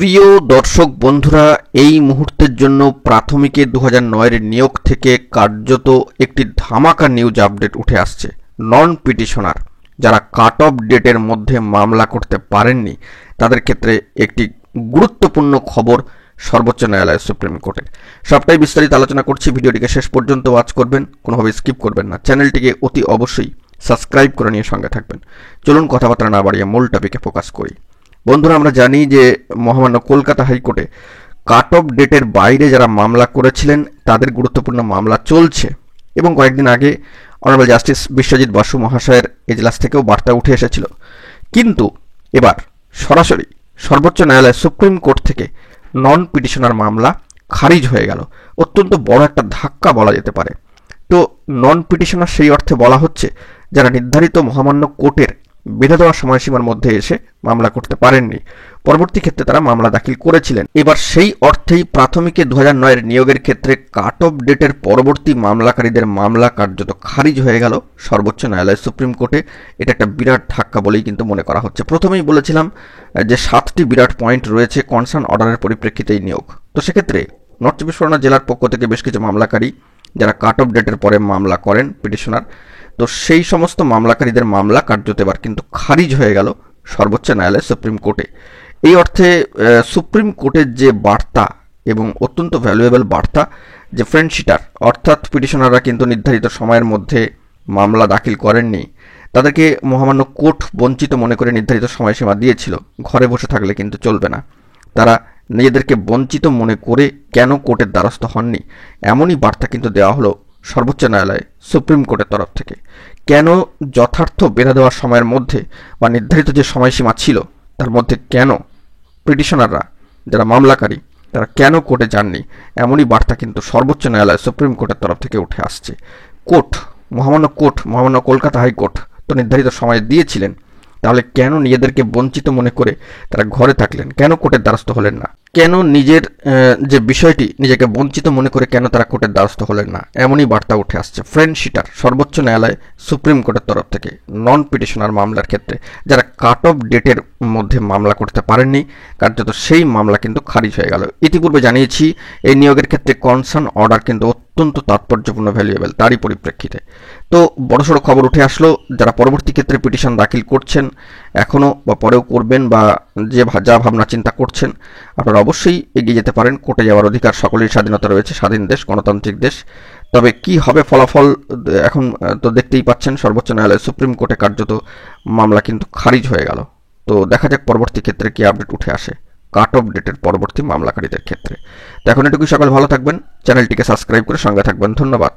প্রিয় দর্শক বন্ধুরা, এই মুহূর্তের জন্য প্রাথমিকে 2009 এর নিয়োগ থেকে কার্যত একটি ধামাকা নিউজ আপডেট উঠে আসছে। নন পিটিশনার যারা কাট অফ ডেটের মধ্যে মামলা করতে পারেননি তাদের ক্ষেত্রে একটি গুরুত্বপূর্ণ খবর সর্বোচ্চ ন্যায়ালয় সুপ্রিম কোর্টের। সবটাই বিস্তারিত আলোচনা করছি। ভিডিওটিকে শেষ পর্যন্ত ওয়াচ করবেন, কোনোভাবে স্কিপ করবেন না। চ্যানেলটিকে অতি অবশ্যই সাবস্ক্রাইব করে নিয়ে সঙ্গে থাকবেন। চলুন কথাবার্তা না বাড়িয়ে মূল টপিকে ফোকাস করি। বন্ধুরা, আমরা জানি যে মহামান্য কলকাতা হাইকোর্টে কাট অফ ডেটের বাইরে যারা মামলা করেছিলেন তাদের গুরুত্বপূর্ণ মামলা চলছে এবং কয়েকদিন আগে অনারেবল জাস্টিস বিশ্বজিৎ বসু মহাশয়ের এজলাস থেকেও বার্তা উঠে এসেছিল। কিন্তু এবার সরাসরি সর্বোচ্চ ন্যায়ালয় সুপ্রিম কোর্ট থেকে নন পিটিশনার মামলা খারিজ হয়ে গেল। অত্যন্ত বড় একটা ধাক্কা বলা যেতে পারে। তো নন পিটিশনার সেই অর্থে বলা হচ্ছে যারা নির্ধারিত মহামান্য কোর্টের বেঁধে দেওয়া সময়সীমার মধ্যে এসে মামলা করতে পারেননি, পরবর্তী ক্ষেত্রে তারা মামলা দাখিল করেছিলেন। এবার সেই অর্থেই প্রাথমিকে 2009 এর নিয়োগের ক্ষেত্রে কাট অফ ডেটের পরবর্তী মামলাকারীদের মামলা কার্যত খারিজ হয়ে গেল সর্বোচ্চ ন্যায়ালয় সুপ্রিম কোর্টে। এটা একটা বিরাট ধাক্কা বলেই কিন্তু মনে করা হচ্ছে। প্রথমেই বলেছিলাম যে 7টি বিরাট পয়েন্ট রয়েছে কনসার্ন অর্ডারের পরিপ্রেক্ষিতে এই নিয়োগ। তো সেক্ষেত্রে নর্থ চব্বিশ পরগনা জেলার পক্ষ থেকে বেশ কিছু মামলাকারী যারা কাট অফ ডেটের পরে মামলা করেন পিটিশনার, তো সেই সমস্ত মামলাকারীদের মামলা কার্যত এবার কিন্তু খারিজ হয়ে গেল সর্বোচ্চ ন্যায়ালয় সুপ্রিম কোর্টে। এই অর্থে সুপ্রিম কোর্টের যে বার্তা এবং অত্যন্ত ভ্যালুয়েবল বার্তা, যে ফ্রেন্ডশিটার অর্থাৎ পিটিশনাররা কিন্তু নির্ধারিত সময়ের মধ্যে মামলা দাখিল করেননি, তাদেরকে মহামান্য কোর্ট বঞ্চিত মনে করে নির্ধারিত সময়সীমা দিয়েছিল। ঘরে বসে থাকলে কিন্তু চলবে না, তারা নিজেদেরকে বঞ্চিত মনে করে কেন কোর্টের দ্বারস্থ হননি, এমনই বার্তা কিন্তু দেওয়া হলো সর্বোচ্চ ন্যায়ালয় সুপ্রিম কোর্টের তরফ থেকে। কেন যথার্থ বেঁধে দেওয়ার সময়ের মধ্যে বা নির্ধারিত যে সময়সীমা ছিল তার মধ্যে কেন পিটিশনাররা যারা মামলাকারী তারা কেন কোর্টে যাননি, এমনই বার্তা কিন্তু সর্বোচ্চ ন্যায়ালয় সুপ্রিম কোর্টের তরফ থেকে উঠে আসছে। মহামান্য কলকাতা হাইকোর্ট তো নির্ধারিত সময় দিয়েছিলেন, তাহলে কেন নিজেদেরকে বঞ্চিত মনে করে তারা ঘরে থাকলেন, কেন কোর্টের দ্বারস্থ হলেন না, কেন নিজের যে বিষয়টি নিজেকে বঞ্চিত মনে করে কেন তারা কোর্টের দ্বারস্থ হলেন না, এমনই বার্তা উঠে আসছে ফ্রেন্ডশিটার সর্বোচ্চ ন্যায়ালয় সুপ্রিম কোর্টের তরফ থেকে নন পিটিশনার মামলার ক্ষেত্রে যারা কাট অফ ডেটের মধ্যে মামলা করতে পারেননি, কার্যত সেই মামলা কিন্তু খারিজ হয়ে গেল। ইতিপূর্বে জানিয়েছি এই নিয়োগের ক্ষেত্রে কনসার্ন অর্ডার কিন্তু অত্যন্ত তাৎপর্যপূর্ণ ভ্যালুয়েবল, তারই পরিপ্রেক্ষিতে তো বড়সড় খবর উঠে আসলো। যারা পরবর্তী ক্ষেত্রে পিটিশন দাখিল করছেন, এখনও বা পরেও করবেন বা যা ভাবনা চিন্তা করছেন, আপনারা অবশ্যই এগিয়ে যেতে পারেন। কোর্টে যাওয়ার অধিকার সকলের স্বাধীনতা রয়েছে, স্বাধীন দেশ, গণতান্ত্রিক দেশ। তবে কি হবে ফলাফল এখন তো দেখতেই পাচ্ছেন, সর্বোচ্চ ন্যায়ালয় সুপ্রিম কোর্টে কার্যত মামলা কিন্তু খারিজ হয়ে গেল। তো দেখা যাক পরবর্তী ক্ষেত্রে কি আপডেট উঠে আসে কাট অফ ডেটের পরবর্তী মামলাকারীদের ক্ষেত্রে। তো এখন এটুকুই, সকল ভালো থাকবেন, চ্যানেলটিকে সাবস্ক্রাইব করে সঙ্গে থাকবেন। ধন্যবাদ।